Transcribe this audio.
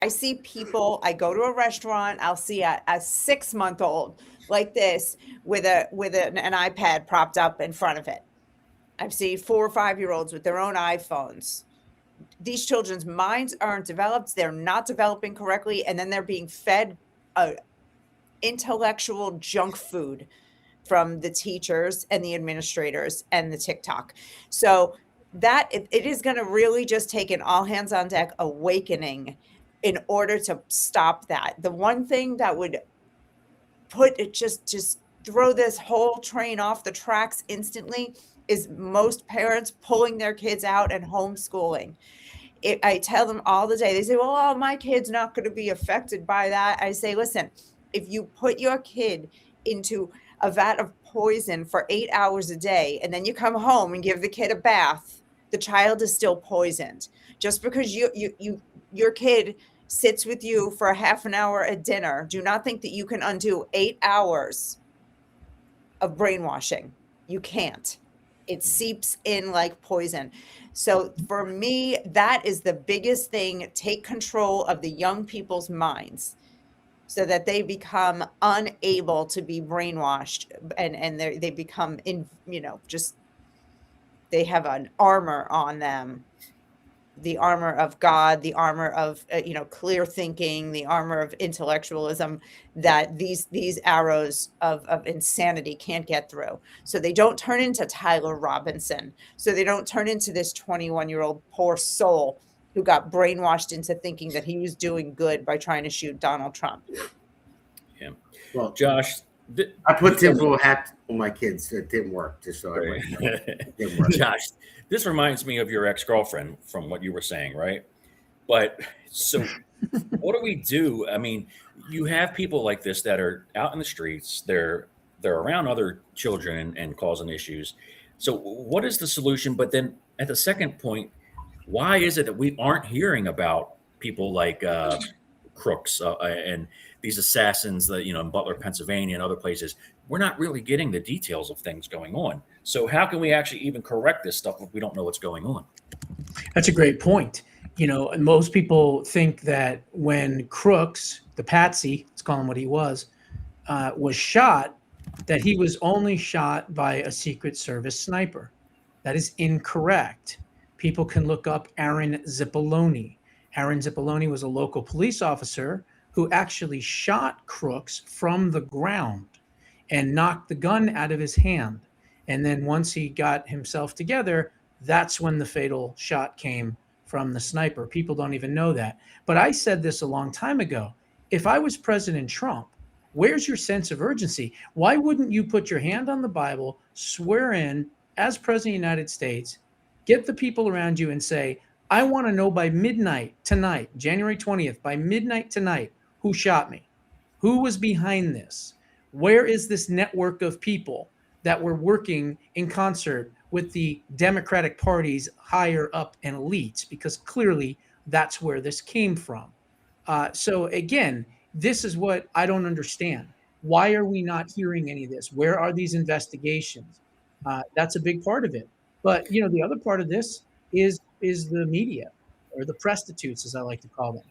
I see people, I go to a restaurant, I'll see a 6-month-old like this with an iPad propped up in front of it. I've seen 4 or 5-year-olds with their own iPhones. These children's minds aren't developed, they're not developing correctly, and then they're being fed intellectual junk food from the teachers and the administrators and the TikTok. So that it is going to really just take an all hands on deck awakening in order to stop that. The one thing that would put it just throw this whole train off the tracks instantly is most parents pulling their kids out and homeschooling. I tell them all the day, they say, well, oh, my kid's not going to be affected by that. I say, listen, if you put your kid into a vat of poison for 8 hours a day, and then you come home and give the kid a bath, the child is still poisoned. Just because your kid sits with you for a half an hour at dinner, do not think that you can undo 8 hours of brainwashing. You can't. It seeps in like poison. So for me, that is the biggest thing. Take control of the young people's minds so that they become unable to be brainwashed, and they become just they have an armor on them, the armor of God, the armor of clear thinking, the armor of intellectualism that these arrows of insanity can't get through. So they don't turn into Tyler Robinson. So they don't turn into this 21-year-old poor soul who got brainwashed into thinking that he was doing good by trying to shoot Donald Trump. Yeah. Well, Josh, I put tinfoil hat on my kids. It didn't work. Just so Right. it didn't work. Josh, this reminds me of your ex-girlfriend from what you were saying, right? But so what do we do? I mean, you have people like this that are out in the streets, they're around other children and causing issues. So what is the solution? But then at the second point, why is it that we aren't hearing about people like crooks and these assassins that in Butler, Pennsylvania, and other places? We're not really getting the details of things going on. So how can we actually even correct this stuff if we don't know what's going on? That's a great point. Most people think that when Crooks, the patsy, let's call him what he was shot, that he was only shot by a Secret Service sniper. That is incorrect. People can look up Aaron Zippoloni. Aaron Zippoloni was a local police officer who actually shot Crooks from the ground and knocked the gun out of his hand. And then once he got himself together, that's when the fatal shot came from the sniper. People don't even know that. But I said this a long time ago. If I was President Trump, where's your sense of urgency? Why wouldn't you put your hand on the Bible, swear in as President of the United States, get the people around you and say, I want to know by midnight tonight, January 20th, by midnight tonight, who shot me? Who was behind this? Where is this network of people that were working in concert with the Democratic Party's higher up and elites? Because clearly that's where this came from. So again, this is what I don't understand. Why are we not hearing any of this? Where are these investigations? That's a big part of it. But the other part of this is the media, or the prostitutes, as I like to call them.